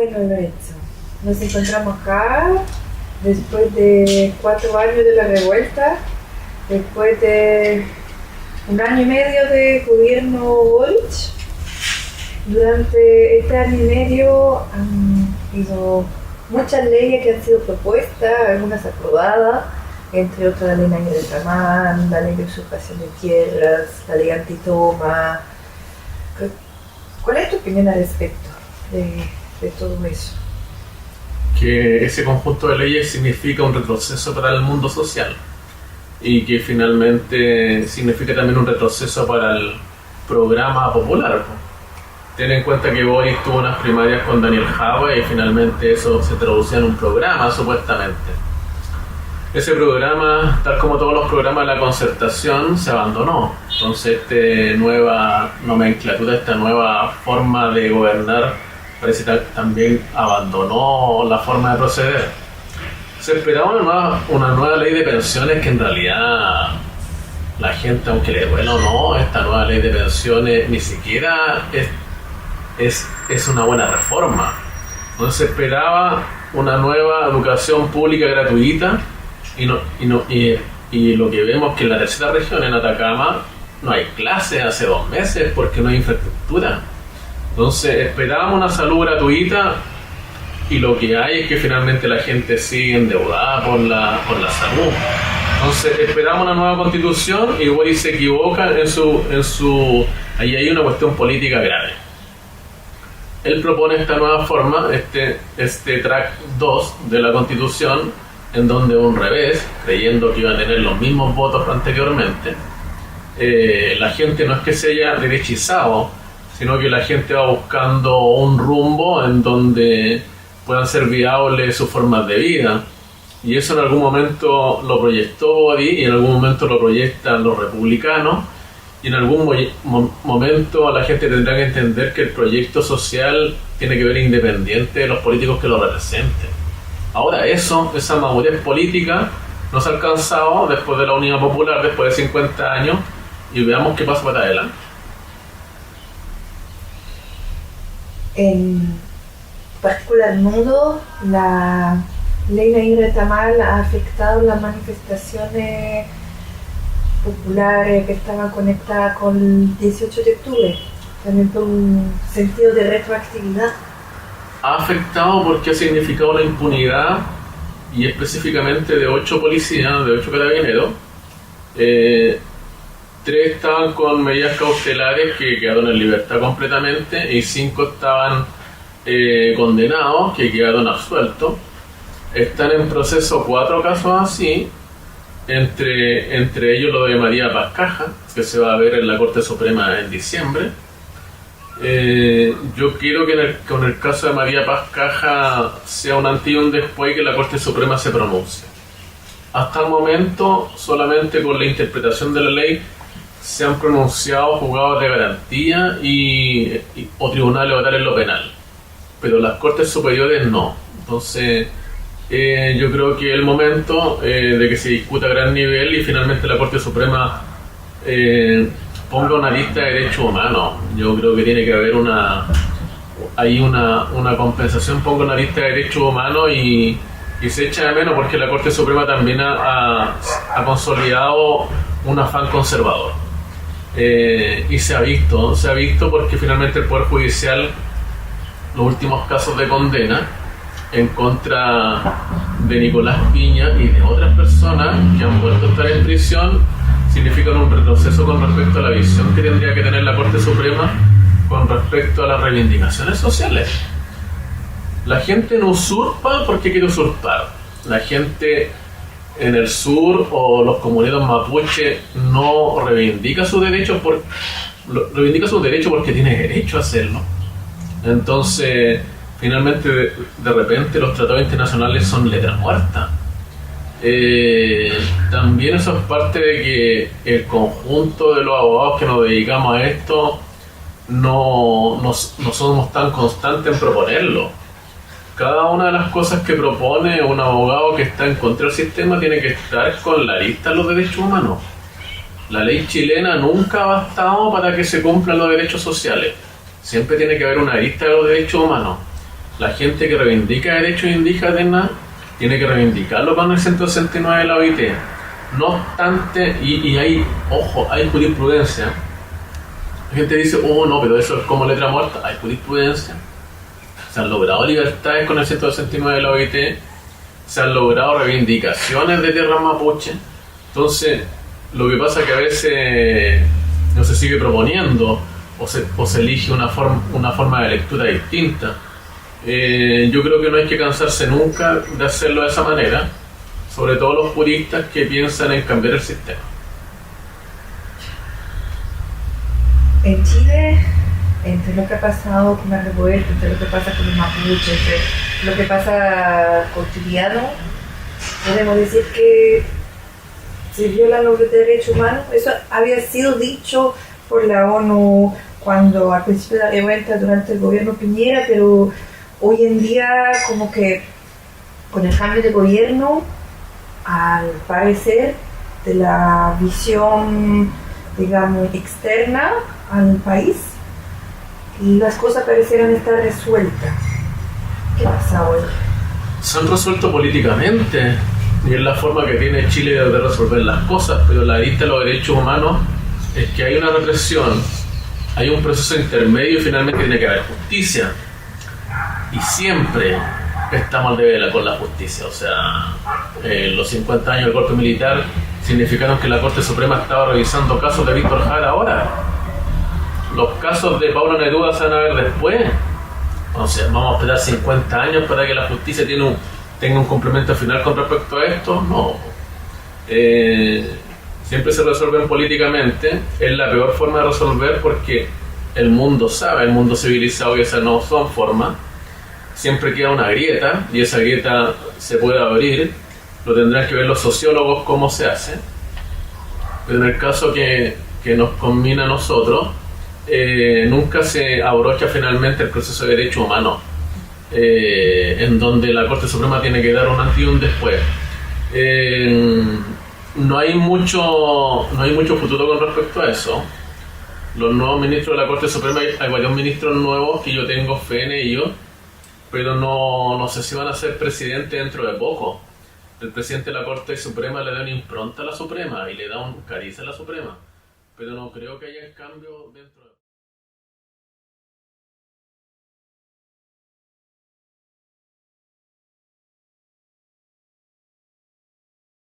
Bueno, Lorenzo, nos encontramos acá después de 4 años de la revuelta, después de 1 año y medio de gobierno Boric. Durante este año y medio han habido muchas leyes que han sido propuestas, algunas aprobadas, entre otras la ley Naira del Tamán, la ley de usurpación de tierras, la ley antitoma. ¿Cuál es tu opinión al respecto de todo eso? Que ese conjunto de leyes significa un retroceso para el mundo social y que finalmente significa también un retroceso para el programa popular. Ten en cuenta que Boris tuvo unas primarias con Daniel Jadwe y finalmente eso se traducía en un programa, supuestamente. Ese programa, tal como todos los programas de la concertación, se abandonó. Entonces esta nueva nomenclatura, esta nueva forma de gobernar, parece que también abandonó la forma de proceder. Se esperaba una nueva ley de pensiones que en realidad la gente, aunque le duela o no, esta nueva ley de pensiones ni siquiera es una buena reforma. Entonces se esperaba una nueva educación pública gratuita y lo que vemos que en la tercera región, en Atacama, no hay clases hace 2 meses porque no hay infraestructura. Entonces esperábamos una salud gratuita y lo que hay es que finalmente la gente sigue endeudada por la salud. Entonces esperamos una nueva constitución y Boris se equivoca en su ahí hay una cuestión política grave. Él propone esta nueva forma, este track 2 de la constitución, en donde un revés, creyendo que iba a tener los mismos votos anteriormente, la gente no es que se haya derechizado, sino que la gente va buscando un rumbo en donde puedan ser viables sus formas de vida. Y eso en algún momento lo proyectó Boris y en algún momento lo proyectan los republicanos. Y en algún momento la gente tendrá que entender que el proyecto social tiene que ver independiente de los políticos que lo representen. Ahora esa madurez política no se ha alcanzado después de la Unidad Popular, después de 50 años, y veamos qué pasa para adelante. En particular modo, la ley Naira del Tamán ha afectado las manifestaciones populares que estaban conectadas con el 18 de octubre, también por un sentido de retroactividad. Ha afectado porque ha significado la impunidad, y específicamente de 8 policías, de 8 carabineros. 3 estaban con medidas cautelares que quedaron en libertad completamente y 5 estaban condenados, que quedaron absueltos. Están en proceso 4 casos así, entre ellos lo de María Paz Caja, que se va a ver en la Corte Suprema en diciembre. Yo quiero que con el caso de María Paz Caja sea un antes y un después que la Corte Suprema se pronuncie. Hasta el momento, solamente con la interpretación de la ley se han pronunciado juzgados de garantía o tribunales orales en lo penal, pero las Cortes Superiores no. Entonces yo creo que es el momento de que se discuta a gran nivel y finalmente la Corte Suprema ponga una lista de derechos humanos. Yo creo que tiene que haber una compensación, ponga una lista de derechos humanos y se echa de menos porque la Corte Suprema también ha consolidado un afán conservador. Y se ha visto porque finalmente el Poder Judicial, los últimos casos de condena en contra de Nicolás Piña y de otras personas que han vuelto a estar en prisión, significan un retroceso con respecto a la visión que tendría que tener la Corte Suprema con respecto a las reivindicaciones sociales. La gente no usurpa porque quiere usurpar. La gente en el sur o los comuneros mapuche no reivindica sus derechos porque tiene derecho a hacerlo. Entonces, finalmente, de repente los tratados internacionales son letra muerta. También eso es parte de que el conjunto de los abogados que nos dedicamos a esto no somos tan constantes en proponerlo. Cada una de las cosas que propone un abogado que está en contra del sistema tiene que estar con la lista de los derechos humanos. La ley chilena nunca ha bastado para que se cumplan los derechos sociales. Siempre tiene que haber una lista de los derechos humanos. la gente que reivindica derechos indígenas tiene que reivindicarlo con el 169 de la OIT. No obstante, y hay, ojo, hay jurisprudencia. La gente dice, oh no, pero eso es como letra muerta. Hay jurisprudencia. Se han logrado libertades con el 169 de la OIT. Se han logrado reivindicaciones de tierras mapuche. Entonces, lo que pasa es que a veces no se sigue proponiendo o se elige una forma de lectura distinta. Yo creo que no hay que cansarse nunca de hacerlo de esa manera, sobre todo los puristas que piensan en cambiar el sistema. En Chile, entre lo que ha pasado con la revuelta, entre lo que pasa con los mapuches, entre lo que pasa cotidiano, podemos decir que se violan los derechos humanos. Eso había sido dicho por la ONU cuando al principio de la revuelta durante el gobierno Piñera, pero hoy en día como que con el cambio de gobierno, al parecer de la visión, digamos, externa al país, las cosas parecieran estar resueltas. ¿Qué pasa hoy? Se han resuelto políticamente y es la forma que tiene Chile de resolver las cosas, pero la arista de los derechos humanos es que hay una represión, hay un proceso intermedio y finalmente tiene que haber justicia. Y siempre estamos al debe con la justicia. O sea, los 50 años del golpe militar significaron que la Corte Suprema estaba revisando casos de Víctor Jara ahora. Los casos de Pablo Neruda se van a ver después. O sea, vamos a esperar 50 años para que la justicia tenga un complemento final con respecto a esto. No. Siempre se resuelven políticamente. Es la peor forma de resolver porque el mundo sabe, el mundo civilizado, que esas no son formas. Siempre queda una grieta y esa grieta se puede abrir. Lo tendrán que ver los sociólogos cómo se hace. Pero en el caso que nos combina a nosotros, nunca se abrocha finalmente el proceso de derechos humanos, en donde la Corte Suprema tiene que dar un antes y un después. No hay mucho futuro con respecto a eso. Los nuevos ministros de la Corte Suprema, hay varios ministros nuevos que yo tengo fe en ellos, pero no sé si van a ser presidente dentro de poco. El presidente de la Corte Suprema le da una impronta a la Suprema y le da un cariz a la Suprema, pero no creo que haya cambio dentro de...